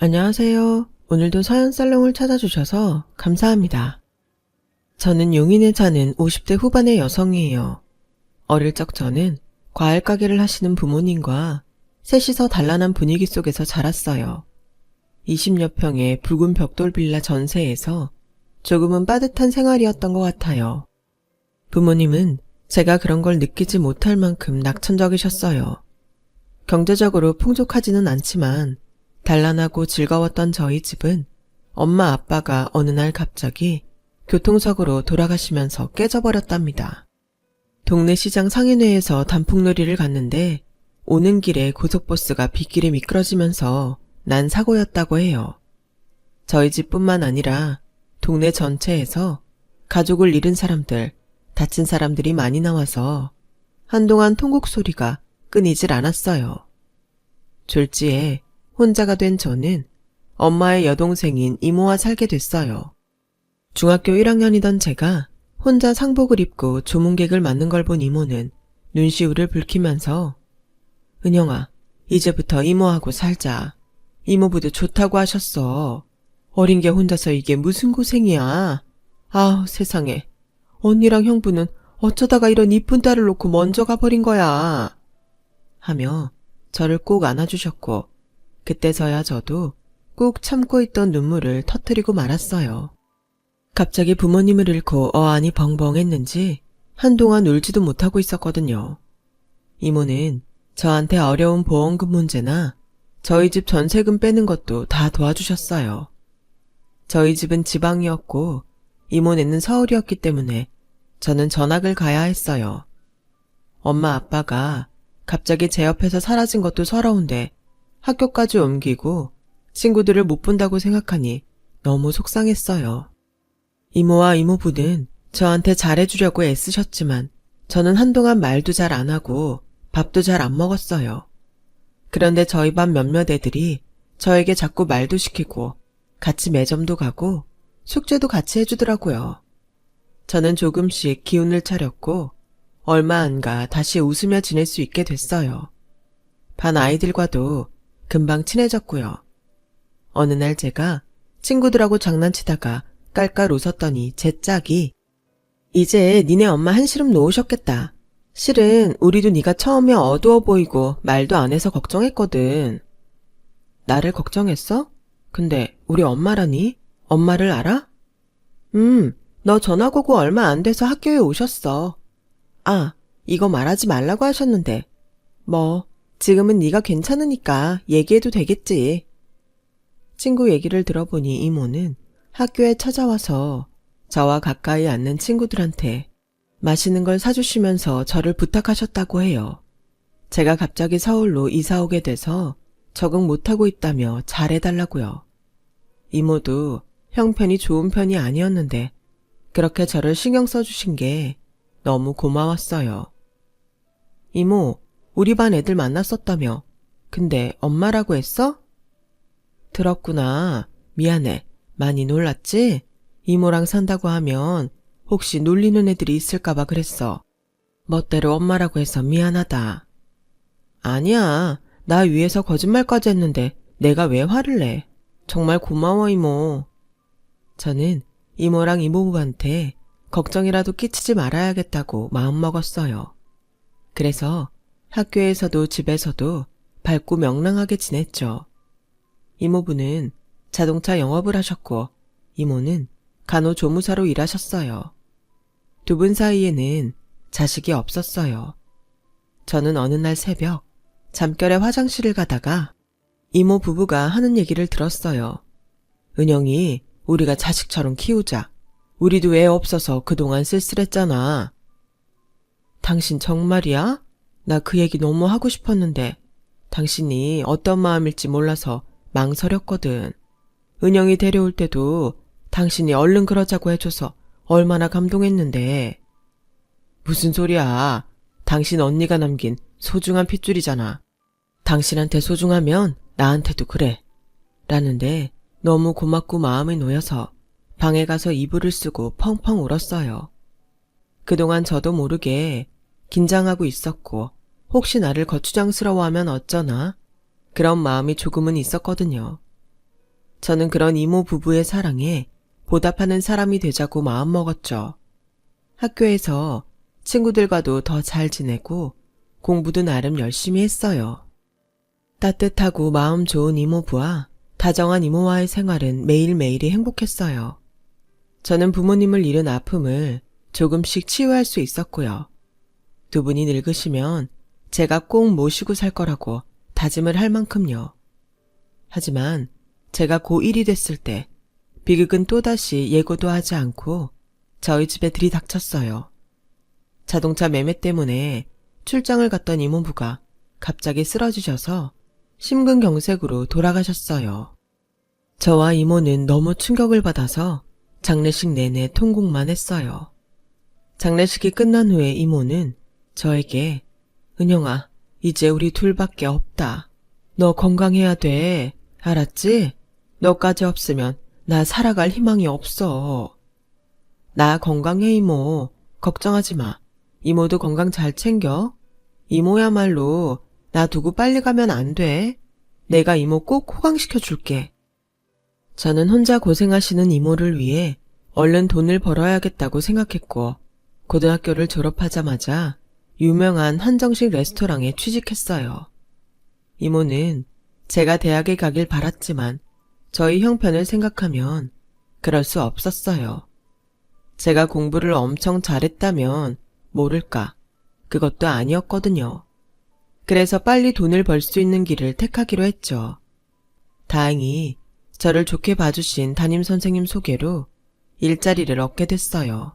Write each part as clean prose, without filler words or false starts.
안녕하세요. 오늘도 서연살롱을 찾아주셔서 감사합니다. 저는 용인에 사는 50대 후반의 여성이에요. 어릴 적 저는 과일 가게를 하시는 부모님과 셋이서 단란한 분위기 속에서 자랐어요. 20여 평의 붉은 벽돌 빌라 전세에서 조금은 빠듯한 생활이었던 것 같아요. 부모님은 제가 그런 걸 느끼지 못할 만큼 낙천적이셨어요. 경제적으로 풍족하지는 않지만 단란하고 즐거웠던 저희 집은 엄마 아빠가 어느 날 갑자기 교통사고로 돌아가시면서 깨져버렸답니다. 동네 시장 상인회에서 단풍놀이를 갔는데 오는 길에 고속버스가 빗길에 미끄러지면서 난 사고였다고 해요. 저희 집뿐만 아니라 동네 전체에서 가족을 잃은 사람들, 다친 사람들이 많이 나와서 한동안 통곡 소리가 끊이질 않았어요. 졸지에 혼자가 된 저는 엄마의 여동생인 이모와 살게 됐어요. 중학교 1학년이던 제가 혼자 상복을 입고 조문객을 맞는 걸 본 이모는 눈시울을 붉히면서 은영아, 이제부터 이모하고 살자. 이모부도 좋다고 하셨어. 어린 게 혼자서 이게 무슨 고생이야. 아우 세상에. 언니랑 형부는 어쩌다가 이런 이쁜 딸을 놓고 먼저 가버린 거야. 하며 저를 꼭 안아주셨고 그때서야 저도 꾹 참고 있던 눈물을 터뜨리고 말았어요. 갑자기 부모님을 잃고 어안이 벙벙했는지 한동안 울지도 못하고 있었거든요. 이모는 저한테 어려운 보험금 문제나 저희 집 전세금 빼는 것도 다 도와주셨어요. 저희 집은 지방이었고 이모네는 서울이었기 때문에 저는 전학을 가야 했어요. 엄마 아빠가 갑자기 제 옆에서 사라진 것도 서러운데 학교까지 옮기고 친구들을 못 본다고 생각하니 너무 속상했어요. 이모와 이모부는 저한테 잘해주려고 애쓰셨지만 저는 한동안 말도 잘 안 하고 밥도 잘 안 먹었어요. 그런데 저희 반 몇몇 애들이 저에게 자꾸 말도 시키고 같이 매점도 가고 숙제도 같이 해주더라고요. 저는 조금씩 기운을 차렸고 얼마 안 가 다시 웃으며 지낼 수 있게 됐어요. 반 아이들과도 금방 친해졌고요. 어느 날 제가 친구들하고 장난치다가 깔깔 웃었더니 제 짝이 이제 니네 엄마 한시름 놓으셨겠다. 실은 우리도 네가 처음에 어두워 보이고 말도 안 해서 걱정했거든. 나를 걱정했어? 근데 우리 엄마라니? 엄마를 알아? 너 전학 오고 얼마 안 돼서 학교에 오셨어. 아, 이거 말하지 말라고 하셨는데. 뭐 지금은 네가 괜찮으니까 얘기해도 되겠지. 친구 얘기를 들어보니 이모는 학교에 찾아와서 저와 가까이 앉는 친구들한테 맛있는 걸 사주시면서 저를 부탁하셨다고 해요. 제가 갑자기 서울로 이사 오게 돼서 적응 못하고 있다며 잘해달라고요. 이모도 형편이 좋은 편이 아니었는데 그렇게 저를 신경 써주신 게 너무 고마웠어요. 이모, 우리 반 애들 만났었다며. 근데 엄마라고 했어? 들었구나. 미안해. 많이 놀랐지? 이모랑 산다고 하면 혹시 놀리는 애들이 있을까봐 그랬어. 멋대로 엄마라고 해서 미안하다. 아니야. 나 위해서 거짓말까지 했는데 내가 왜 화를 내. 정말 고마워 이모. 저는 이모랑 이모부한테 걱정이라도 끼치지 말아야겠다고 마음먹었어요. 그래서 학교에서도 집에서도 밝고 명랑하게 지냈죠. 이모부는 자동차 영업을 하셨고 이모는 간호조무사로 일하셨어요. 두 분 사이에는 자식이 없었어요. 저는 어느 날 새벽 잠결에 화장실을 가다가 이모 부부가 하는 얘기를 들었어요. 은영이 우리가 자식처럼 키우자. 우리도 애 없어서 그동안 쓸쓸했잖아. 당신 정말이야? 나 그 얘기 너무 하고 싶었는데 당신이 어떤 마음일지 몰라서 망설였거든. 은영이 데려올 때도 당신이 얼른 그러자고 해줘서 얼마나 감동했는데. 무슨 소리야. 당신 언니가 남긴 소중한 핏줄이잖아. 당신한테 소중하면 나한테도 그래. 라는데 너무 고맙고 마음이 놓여서 방에 가서 이불을 쓰고 펑펑 울었어요. 그동안 저도 모르게 긴장하고 있었고 혹시 나를 거추장스러워하면 어쩌나 그런 마음이 조금은 있었거든요. 저는 그런 이모 부부의 사랑에 보답하는 사람이 되자고 마음먹었죠. 학교에서 친구들과도 더 잘 지내고 공부도 나름 열심히 했어요. 따뜻하고 마음 좋은 이모부와 다정한 이모와의 생활은 매일매일이 행복했어요. 저는 부모님을 잃은 아픔을 조금씩 치유할 수 있었고요. 두 분이 늙으시면 제가 꼭 모시고 살 거라고 다짐을 할 만큼요. 하지만 제가 고1이 됐을 때 비극은 또다시 예고도 하지 않고 저희 집에 들이닥쳤어요. 자동차 매매 때문에 출장을 갔던 이모부가 갑자기 쓰러지셔서 심근경색으로 돌아가셨어요. 저와 이모는 너무 충격을 받아서 장례식 내내 통곡만 했어요. 장례식이 끝난 후에 이모는 저에게 은영아, 이제 우리 둘밖에 없다. 너 건강해야 돼. 알았지? 너까지 없으면 나 살아갈 희망이 없어. 나 건강해 이모. 걱정하지 마. 이모도 건강 잘 챙겨. 이모야말로 나 두고 빨리 가면 안 돼. 내가 이모 꼭 호강시켜 줄게. 저는 혼자 고생하시는 이모를 위해 얼른 돈을 벌어야겠다고 생각했고 고등학교를 졸업하자마자 유명한 한정식 레스토랑에 취직했어요. 이모는 제가 대학에 가길 바랐지만 저희 형편을 생각하면 그럴 수 없었어요. 제가 공부를 엄청 잘했다면 모를까, 그것도 아니었거든요. 그래서 빨리 돈을 벌 수 있는 길을 택하기로 했죠. 다행히 저를 좋게 봐주신 담임선생님 소개로 일자리를 얻게 됐어요.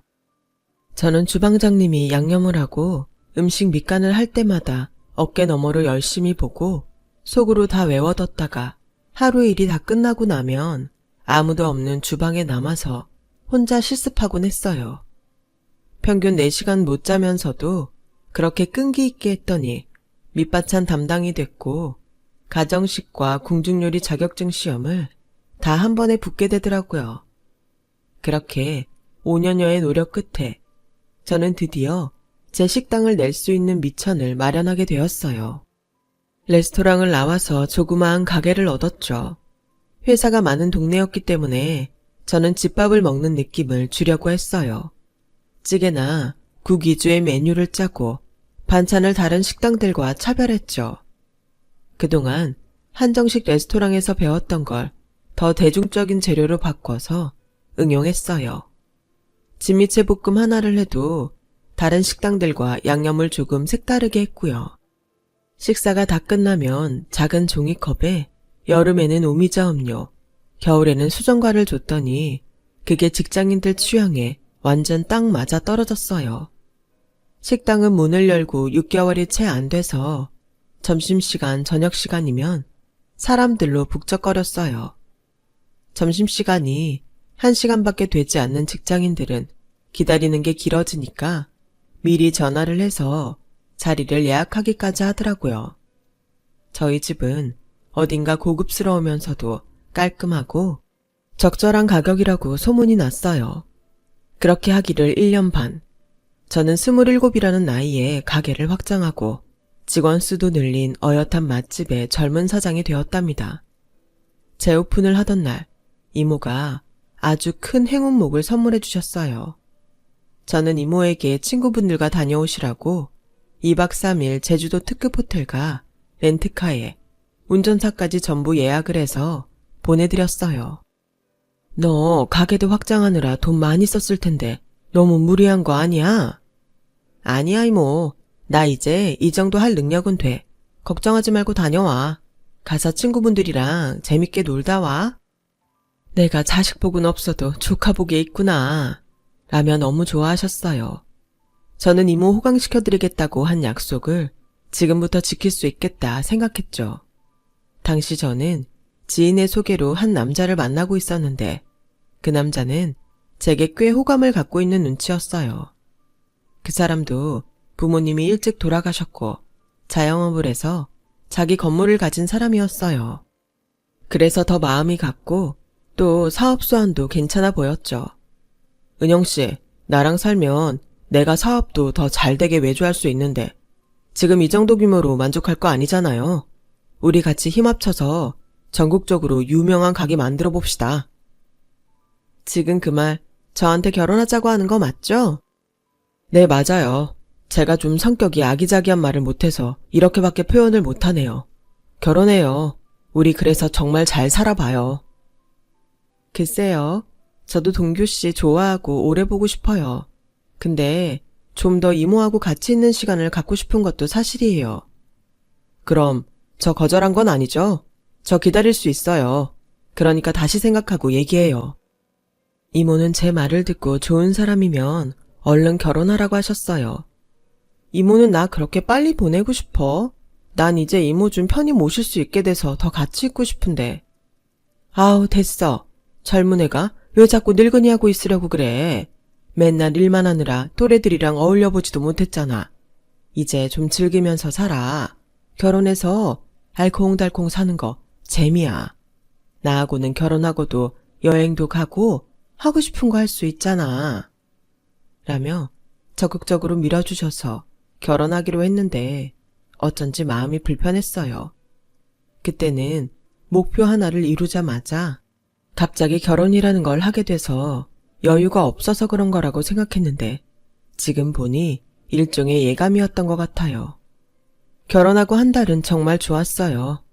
저는 주방장님이 양념을 하고 음식 밑간을 할 때마다 어깨 너머로 열심히 보고 속으로 다 외워뒀다가 하루 일이 다 끝나고 나면 아무도 없는 주방에 남아서 혼자 실습하곤 했어요. 평균 4시간 못 자면서도 그렇게 끈기 있게 했더니 밑반찬 담당이 됐고 가정식과 궁중요리 자격증 시험을 다 한 번에 붙게 되더라고요. 그렇게 5년여의 노력 끝에 저는 드디어 제 식당을 낼 수 있는 미천을 마련하게 되었어요. 레스토랑을 나와서 조그마한 가게를 얻었죠. 회사가 많은 동네였기 때문에 저는 집밥을 먹는 느낌을 주려고 했어요. 찌개나 국 위주의 메뉴를 짜고 반찬을 다른 식당들과 차별했죠. 그동안 한정식 레스토랑에서 배웠던 걸 더 대중적인 재료로 바꿔서 응용했어요. 진미채 볶음 하나를 해도 다른 식당들과 양념을 조금 색다르게 했고요. 식사가 다 끝나면 작은 종이컵에 여름에는 오미자 음료, 겨울에는 수정과를 줬더니 그게 직장인들 취향에 완전 딱 맞아 떨어졌어요. 식당은 문을 열고 6개월이 채 안 돼서 점심시간, 저녁시간이면 사람들로 북적거렸어요. 점심시간이 1시간밖에 되지 않는 직장인들은 기다리는 게 길어지니까 미리 전화를 해서 자리를 예약하기까지 하더라고요. 저희 집은 어딘가 고급스러우면서도 깔끔하고 적절한 가격이라고 소문이 났어요. 그렇게 하기를 1년 반. 저는 27이라는 나이에 가게를 확장하고 직원 수도 늘린 어엿한 맛집의 젊은 사장이 되었답니다. 재오픈을 하던 날 이모가 아주 큰 행운목을 선물해 주셨어요. 저는 이모에게 친구분들과 다녀오시라고 2박 3일 제주도 특급 호텔과 렌트카에 운전사까지 전부 예약을 해서 보내드렸어요. 너 가게도 확장하느라 돈 많이 썼을 텐데 너무 무리한 거 아니야? 아니야 이모. 나 이제 이 정도 할 능력은 돼. 걱정하지 말고 다녀와. 가서 친구분들이랑 재밌게 놀다 와. 내가 자식복은 없어도 조카복이 있구나. 라며 너무 좋아하셨어요. 저는 이모 호강시켜드리겠다고 한 약속을 지금부터 지킬 수 있겠다 생각했죠. 당시 저는 지인의 소개로 한 남자를 만나고 있었는데 그 남자는 제게 꽤 호감을 갖고 있는 눈치였어요. 그 사람도 부모님이 일찍 돌아가셨고 자영업을 해서 자기 건물을 가진 사람이었어요. 그래서 더 마음이 갔고 또 사업 수완도 괜찮아 보였죠. 은영씨, 나랑 살면 내가 사업도 더 잘되게 외주할 수 있는데 지금 이 정도 규모로 만족할 거 아니잖아요. 우리 같이 힘 합쳐서 전국적으로 유명한 가게 만들어 봅시다. 지금 그 말 저한테 결혼하자고 하는 거 맞죠? 네, 맞아요. 제가 좀 성격이 아기자기한 말을 못해서 이렇게밖에 표현을 못하네요. 결혼해요. 우리 그래서 정말 잘 살아봐요. 글쎄요. 저도 동규 씨 좋아하고 오래 보고 싶어요. 근데 좀 더 이모하고 같이 있는 시간을 갖고 싶은 것도 사실이에요. 그럼 저 거절한 건 아니죠? 저 기다릴 수 있어요. 그러니까 다시 생각하고 얘기해요. 이모는 제 말을 듣고 좋은 사람이면 얼른 결혼하라고 하셨어요. 이모는 나 그렇게 빨리 보내고 싶어. 난 이제 이모 좀 편히 모실 수 있게 돼서 더 같이 있고 싶은데. 아우, 됐어. 젊은 애가 왜 자꾸 늙은이 하고 있으려고 그래. 맨날 일만 하느라 또래들이랑 어울려보지도 못했잖아. 이제 좀 즐기면서 살아. 결혼해서 알콩달콩 사는 거 재미야. 나하고는 결혼하고도 여행도 가고 하고 싶은 거 할 수 있잖아. 라며 적극적으로 밀어주셔서 결혼하기로 했는데 어쩐지 마음이 불편했어요. 그때는 목표 하나를 이루자마자 갑자기 결혼이라는 걸 하게 돼서 여유가 없어서 그런 거라고 생각했는데 지금 보니 일종의 예감이었던 것 같아요. 결혼하고 한 달은 정말 좋았어요.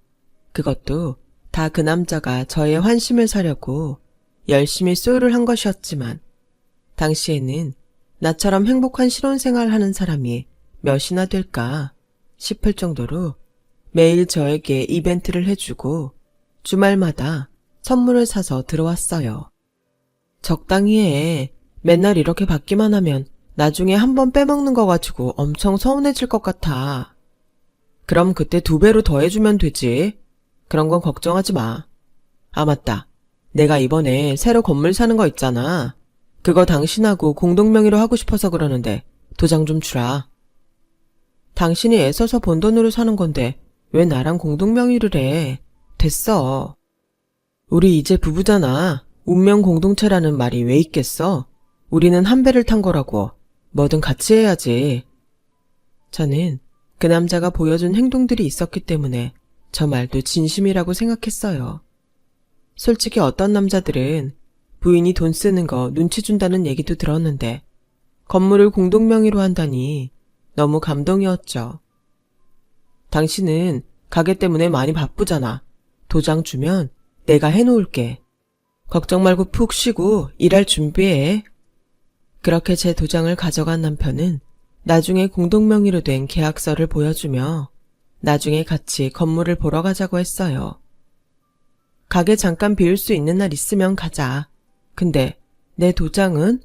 그것도 다 그 남자가 저의 환심을 사려고 열심히 소유를 한 것이었지만 당시에는 나처럼 행복한 신혼생활 하는 사람이 몇이나 될까 싶을 정도로 매일 저에게 이벤트를 해주고 주말마다 선물을 사서 들어왔어요. 적당히 해. 맨날 이렇게 받기만 하면 나중에 한 번 빼먹는 거 가지고 엄청 서운해질 것 같아. 그럼 그때 2배로 더 해주면 되지. 그런 건 걱정하지 마. 아, 맞다. 내가 이번에 새로 건물 사는 거 있잖아. 그거 당신하고 공동명의로 하고 싶어서 그러는데 도장 좀 주라. 당신이 애써서 번 돈으로 사는 건데 왜 나랑 공동명의를 해. 됐어. 우리 이제 부부잖아. 운명 공동체라는 말이 왜 있겠어? 우리는 한 배를 탄 거라고. 뭐든 같이 해야지. 저는 그 남자가 보여준 행동들이 있었기 때문에 저 말도 진심이라고 생각했어요. 솔직히 어떤 남자들은 부인이 돈 쓰는 거 눈치 준다는 얘기도 들었는데 건물을 공동명의로 한다니 너무 감동이었죠. 당신은 가게 때문에 많이 바쁘잖아. 도장 주면 내가 해놓을게. 걱정 말고 푹 쉬고 일할 준비해. 그렇게 제 도장을 가져간 남편은 나중에 공동명의로 된 계약서를 보여주며 나중에 같이 건물을 보러 가자고 했어요. 가게 잠깐 비울 수 있는 날 있으면 가자. 근데 내 도장은?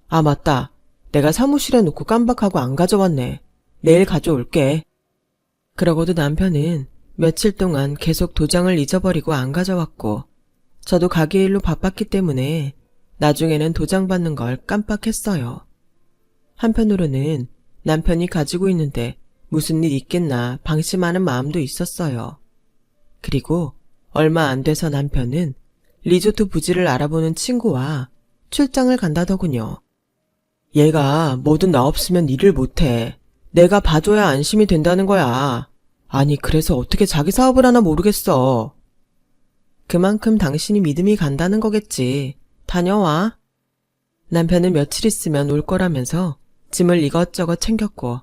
아, 맞다. 내가 사무실에 놓고 깜박하고 안 가져왔네. 내일 가져올게. 그러고도 남편은 며칠 동안 계속 도장을 잊어버리고 안 가져왔고 저도 가게 일로 바빴기 때문에 나중에는 도장 받는 걸 깜빡했어요. 한편으로는 남편이 가지고 있는데 무슨 일 있겠나 방심하는 마음도 있었어요. 그리고 얼마 안 돼서 남편은 리조트 부지를 알아보는 친구와 출장을 간다더군요. 얘가 뭐든 나 없으면 일을 못해. 내가 봐줘야 안심이 된다는 거야. 아니, 그래서 어떻게 자기 사업을 하나 모르겠어. 그만큼 당신이 믿음이 간다는 거겠지. 다녀와. 남편은 며칠 있으면 올 거라면서 짐을 이것저것 챙겼고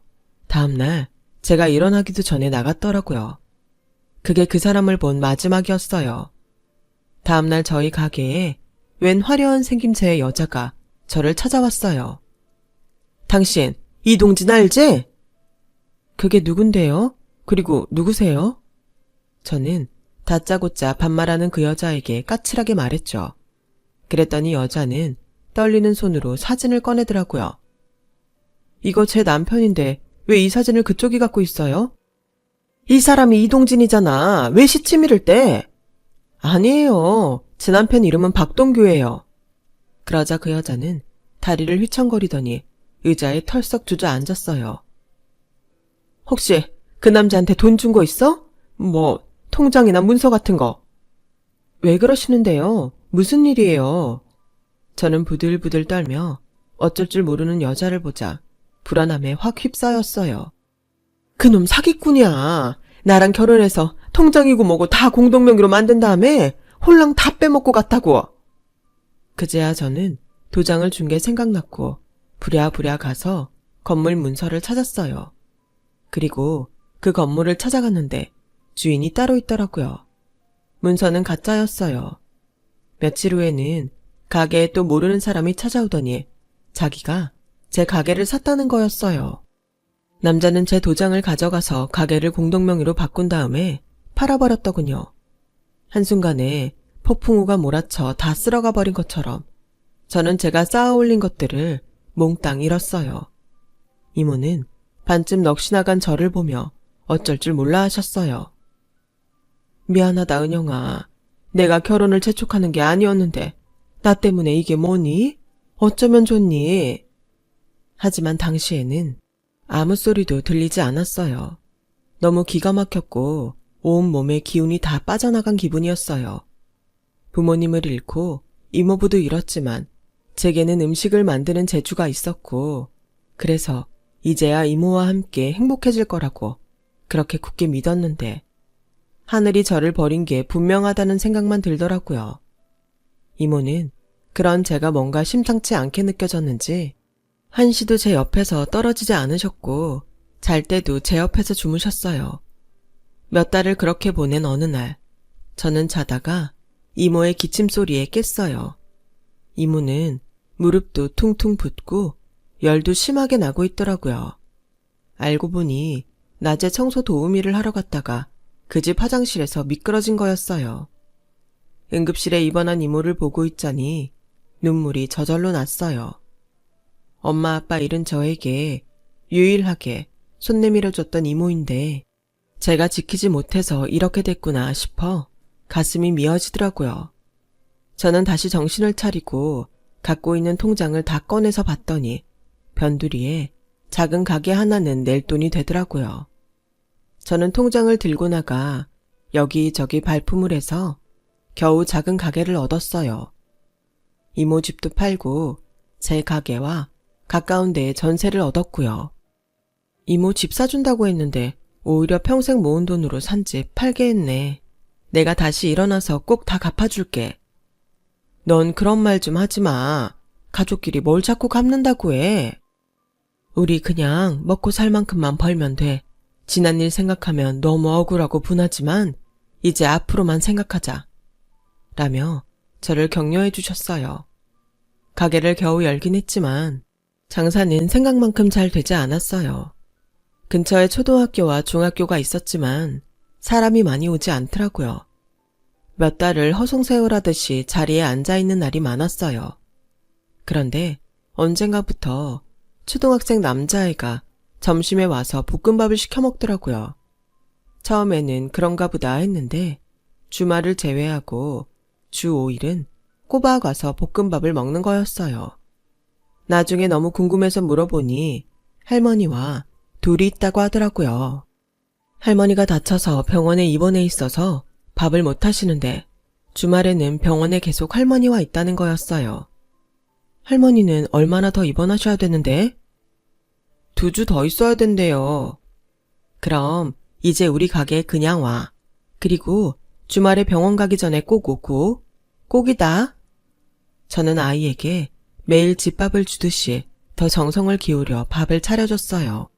다음날 제가 일어나기도 전에 나갔더라고요. 그게 그 사람을 본 마지막이었어요. 다음날 저희 가게에 웬 화려한 생김새의 여자가 저를 찾아왔어요. 당신 이동진 알지? 그게 누군데요? 그리고 누구세요? 저는 다짜고짜 반말하는 그 여자에게 까칠하게 말했죠. 그랬더니 여자는 떨리는 손으로 사진을 꺼내더라고요. 이거 제 남편인데 왜 이 사진을 그쪽이 갖고 있어요? 이 사람이 이동진이잖아. 왜 시치미를 떼? 아니에요. 제 남편 이름은 박동규예요. 그러자 그 여자는 다리를 휘청거리더니 의자에 털썩 주저앉았어요. 혹시 그 남자한테 돈 준 거 있어? 뭐 통장이나 문서 같은 거. 왜 그러시는데요? 무슨 일이에요? 저는 부들부들 떨며 어쩔 줄 모르는 여자를 보자 불안함에 확 휩싸였어요. 그놈 사기꾼이야. 나랑 결혼해서 통장이고 뭐고 다 공동명의로 만든 다음에 홀랑 다 빼먹고 갔다고. 그제야 저는 도장을 준 게 생각났고 부랴부랴 가서 건물 문서를 찾았어요. 그리고 그 건물을 찾아갔는데 주인이 따로 있더라고요. 문서는 가짜였어요. 며칠 후에는 가게에 또 모르는 사람이 찾아오더니 자기가 제 가게를 샀다는 거였어요. 남자는 제 도장을 가져가서 가게를 공동명의로 바꾼 다음에 팔아버렸더군요. 한순간에 폭풍우가 몰아쳐 다 쓸어가 버린 것처럼 저는 제가 쌓아 올린 것들을 몽땅 잃었어요. 이모는 반쯤 넋이 나간 저를 보며 어쩔 줄 몰라 하셨어요. 미안하다 은영아. 내가 결혼을 재촉하는 게 아니었는데 나 때문에 이게 뭐니? 어쩌면 좋니? 하지만 당시에는 아무 소리도 들리지 않았어요. 너무 기가 막혔고 온 몸에 기운이 다 빠져나간 기분이었어요. 부모님을 잃고 이모부도 잃었지만 제게는 음식을 만드는 재주가 있었고 그래서 이제야 이모와 함께 행복해질 거라고 그렇게 굳게 믿었는데 하늘이 저를 버린 게 분명하다는 생각만 들더라고요. 이모는 그런 제가 뭔가 심상치 않게 느껴졌는지 한시도 제 옆에서 떨어지지 않으셨고 잘 때도 제 옆에서 주무셨어요. 몇 달을 그렇게 보낸 어느 날 저는 자다가 이모의 기침 소리에 깼어요. 이모는 무릎도 퉁퉁 붓고 열도 심하게 나고 있더라고요. 알고 보니 낮에 청소 도우미를 하러 갔다가 그 집 화장실에서 미끄러진 거였어요. 응급실에 입원한 이모를 보고 있자니 눈물이 저절로 났어요. 엄마 아빠 잃은 저에게 유일하게 손 내밀어줬던 이모인데 제가 지키지 못해서 이렇게 됐구나 싶어 가슴이 미어지더라고요. 저는 다시 정신을 차리고 갖고 있는 통장을 다 꺼내서 봤더니 변두리에 작은 가게 하나는 낼 돈이 되더라고요. 저는 통장을 들고 나가 여기저기 발품을 해서 겨우 작은 가게를 얻었어요. 이모 집도 팔고 제 가게와 가까운 데에 전세를 얻었고요. 이모 집 사준다고 했는데 오히려 평생 모은 돈으로 산 집 팔게 했네. 내가 다시 일어나서 꼭 다 갚아줄게. 넌 그런 말 좀 하지 마. 가족끼리 뭘 자꾸 갚는다고 해. 우리 그냥 먹고 살 만큼만 벌면 돼. 지난 일 생각하면 너무 억울하고 분하지만 이제 앞으로만 생각하자. 라며 저를 격려해 주셨어요. 가게를 겨우 열긴 했지만 장사는 생각만큼 잘 되지 않았어요. 근처에 초등학교와 중학교가 있었지만 사람이 많이 오지 않더라고요. 몇 달을 허송세월하듯이 자리에 앉아있는 날이 많았어요. 그런데 언젠가부터 초등학생 남자애가 점심에 와서 볶음밥을 시켜 먹더라고요. 처음에는 그런가 보다 했는데 주말을 제외하고 주 5일은 꼬박 와서 볶음밥을 먹는 거였어요. 나중에 너무 궁금해서 물어보니 할머니와 둘이 있다고 하더라고요. 할머니가 다쳐서 병원에 입원해 있어서 밥을 못 하시는데 주말에는 병원에 계속 할머니와 있다는 거였어요. 할머니는 얼마나 더 입원하셔야 되는데? 2주 더 있어야 된대요. 그럼 이제 우리 가게에 그냥 와. 그리고 주말에 병원 가기 전에 꼭 오고. 꼭이다. 저는 아이에게 매일 집밥을 주듯이 더 정성을 기울여 밥을 차려줬어요.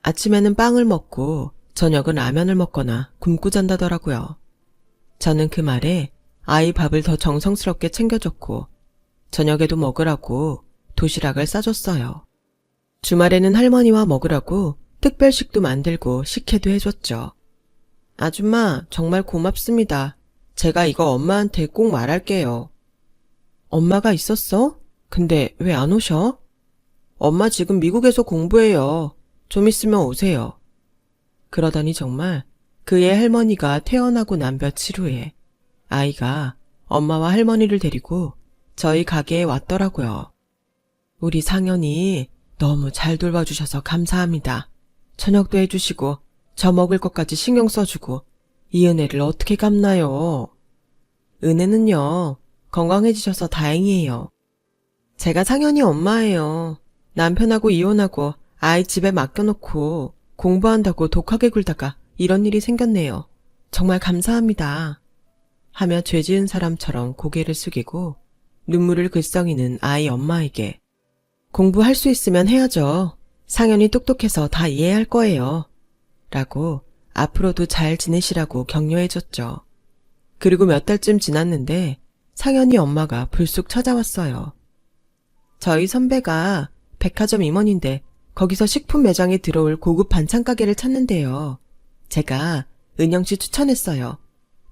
아침에는 빵을 먹고 저녁은 라면을 먹거나 굶고 잔다더라고요. 저는 그 말에 아이 밥을 더 정성스럽게 챙겨줬고 저녁에도 먹으라고 도시락을 싸줬어요. 주말에는 할머니와 먹으라고 특별식도 만들고 식혜도 해줬죠. 아줌마 정말 고맙습니다. 제가 이거 엄마한테 꼭 말할게요. 엄마가 있었어? 근데 왜 안 오셔? 엄마 지금 미국에서 공부해요. 좀 있으면 오세요. 그러더니 정말 그의 할머니가 태어나고 난 며칠 후에 아이가 엄마와 할머니를 데리고 저희 가게에 왔더라고요. 우리 상현이 너무 잘 돌봐주셔서 감사합니다. 저녁도 해주시고 저 먹을 것까지 신경 써주고 이 은혜를 어떻게 갚나요? 은혜는요, 건강해지셔서 다행이에요. 제가 상현이 엄마예요. 남편하고 이혼하고 아이 집에 맡겨놓고 공부한다고 독하게 굴다가 이런 일이 생겼네요. 정말 감사합니다. 하며 죄 지은 사람처럼 고개를 숙이고 눈물을 글썽이는 아이 엄마에게 공부할 수 있으면 해야죠. 상현이 똑똑해서 다 이해할 거예요. 라고 앞으로도 잘 지내시라고 격려해줬죠. 그리고 몇 달쯤 지났는데 상현이 엄마가 불쑥 찾아왔어요. 저희 선배가 백화점 임원인데 거기서 식품 매장에 들어올 고급 반찬 가게를 찾는데요. 제가 은영씨 추천했어요.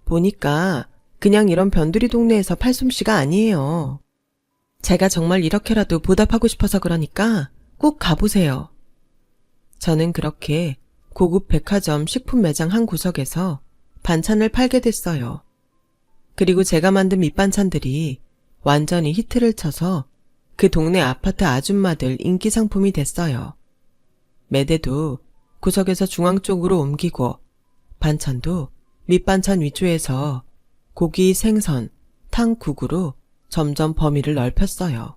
보니까 그냥 이런 변두리 동네에서 팔 솜씨가 아니에요. 제가 정말 이렇게라도 보답하고 싶어서 그러니까 꼭 가보세요. 저는 그렇게 고급 백화점 식품 매장 한 구석에서 반찬을 팔게 됐어요. 그리고 제가 만든 밑반찬들이 완전히 히트를 쳐서 그 동네 아파트 아줌마들 인기 상품이 됐어요. 매대도 구석에서 중앙 쪽으로 옮기고 반찬도 밑반찬 위주에서 고기, 생선, 탕, 국으로 점점 범위를 넓혔어요.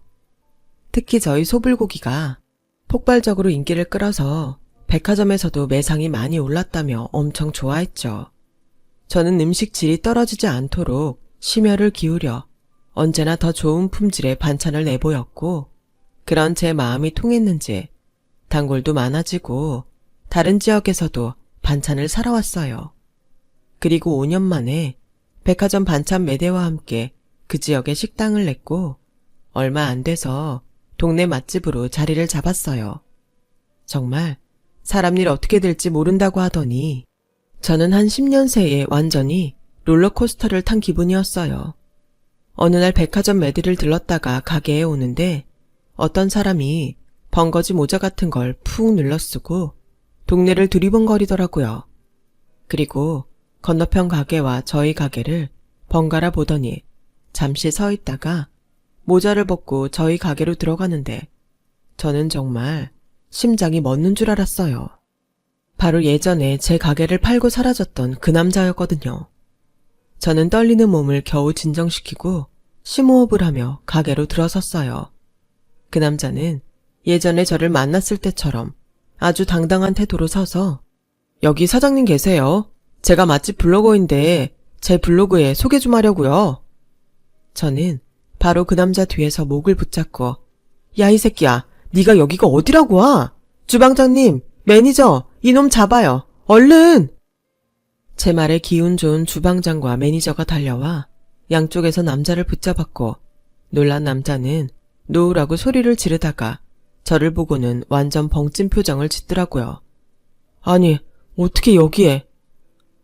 특히 저희 소불고기가 폭발적으로 인기를 끌어서 백화점에서도 매상이 많이 올랐다며 엄청 좋아했죠. 저는 음식 질이 떨어지지 않도록 심혈을 기울여 언제나 더 좋은 품질의 반찬을 내보였고 그런 제 마음이 통했는지 단골도 많아지고 다른 지역에서도 반찬을 사러 왔어요. 그리고 5년 만에 백화점 반찬 매대와 함께 그 지역에 식당을 냈고 얼마 안 돼서 동네 맛집으로 자리를 잡았어요. 정말 사람 일 어떻게 될지 모른다고 하더니 저는 한 10년 새에 완전히 롤러코스터를 탄 기분이었어요. 어느 날 백화점 매대를 들렀다가 가게에 오는데 어떤 사람이 번거지 모자 같은 걸 푹 눌러쓰고 동네를 두리번거리더라고요. 그리고 건너편 가게와 저희 가게를 번갈아 보더니 잠시 서 있다가 모자를 벗고 저희 가게로 들어가는데 저는 정말 심장이 멎는 줄 알았어요. 바로 예전에 제 가게를 팔고 사라졌던 그 남자였거든요. 저는 떨리는 몸을 겨우 진정시키고 심호흡을 하며 가게로 들어섰어요. 그 남자는 예전에 저를 만났을 때처럼 아주 당당한 태도로 서서 여기 사장님 계세요. 제가 맛집 블로거인데 제 블로그에 소개 좀 하려고요. 저는 바로 그 남자 뒤에서 목을 붙잡고 야 이 새끼야 네가 여기가 어디라고 와? 주방장님, 매니저 이놈 잡아요. 얼른! 제 말에 기운 좋은 주방장과 매니저가 달려와 양쪽에서 남자를 붙잡았고 놀란 남자는 노으라고 소리를 지르다가 저를 보고는 완전 벙찐 표정을 짓더라고요. 아니 어떻게 여기에?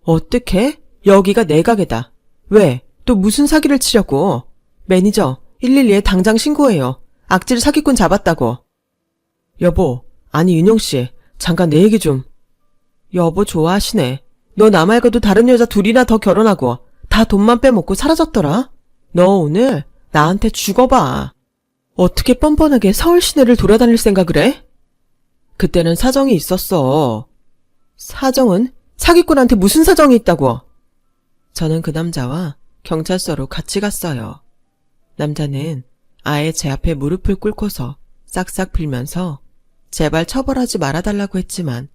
어떻게? 여기가 내 가게다. 왜? 또 무슨 사기를 치려고? 매니저 112에 당장 신고해요. 악질 사기꾼 잡았다고. 여보, 아니 윤영씨 잠깐 내 얘기 좀. 여보 좋아하시네. 너 나 말고도 다른 여자 둘이나 더 결혼하고 다 돈만 빼먹고 사라졌더라. 너 오늘 나한테 죽어봐. 어떻게 뻔뻔하게 서울 시내를 돌아다닐 생각을 해? 그때는 사정이 있었어. 사정은? 사기꾼한테 무슨 사정이 있다고? 저는 그 남자와 경찰서로 같이 갔어요. 남자는 아예 제 앞에 무릎을 꿇고서 싹싹 빌면서 제발 처벌하지 말아달라고 했지만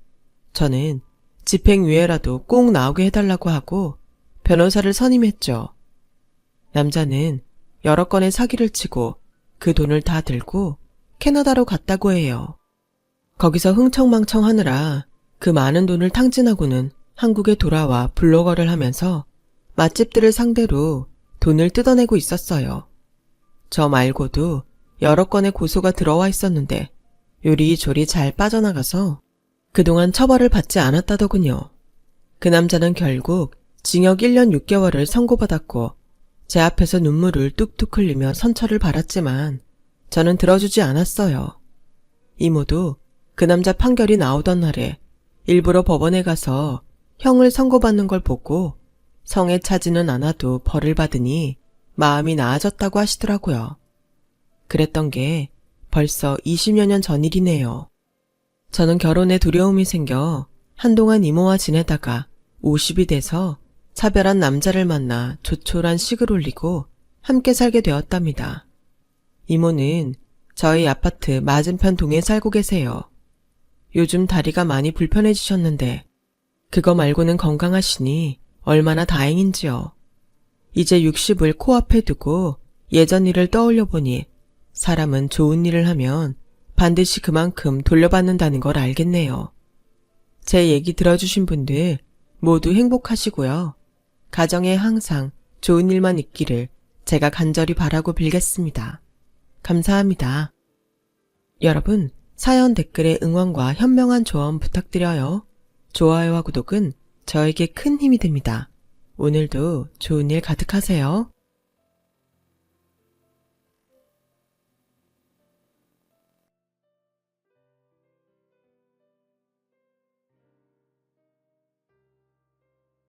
저는 집행유예라도 꼭 나오게 해달라고 하고 변호사를 선임했죠. 남자는 여러 건의 사기를 치고 그 돈을 다 들고 캐나다로 갔다고 해요. 거기서 흥청망청 하느라 그 많은 돈을 탕진하고는 한국에 돌아와 블로거를 하면서 맛집들을 상대로 돈을 뜯어내고 있었어요. 저 말고도 여러 건의 고소가 들어와 있었는데 요리조리 잘 빠져나가서 그동안 처벌을 받지 않았다더군요. 그 남자는 결국 징역 1년 6개월을 선고받았고 제 앞에서 눈물을 뚝뚝 흘리며 선처를 받았지만 저는 들어주지 않았어요. 이모도 그 남자 판결이 나오던 날에 일부러 법원에 가서 형을 선고받는 걸 보고 성에 차지는 않아도 벌을 받으니 마음이 나아졌다고 하시더라고요. 그랬던 게 벌써 20여 년 전 일이네요. 저는 결혼에 두려움이 생겨 한동안 이모와 지내다가 50이 돼서 차별한 남자를 만나 조촐한 식을 올리고 함께 살게 되었답니다. 이모는 저희 아파트 맞은편 동에 살고 계세요. 요즘 다리가 많이 불편해지셨는데 그거 말고는 건강하시니 얼마나 다행인지요. 이제 60을 코앞에 두고 예전 일을 떠올려 보니 사람은 좋은 일을 하면 반드시 그만큼 돌려받는다는 걸 알겠네요. 제 얘기 들어주신 분들 모두 행복하시고요. 가정에 항상 좋은 일만 있기를 제가 간절히 바라고 빌겠습니다. 감사합니다. 여러분, 사연 댓글에 응원과 현명한 조언 부탁드려요. 좋아요와 구독은 저에게 큰 힘이 됩니다. 오늘도 좋은 일 가득하세요.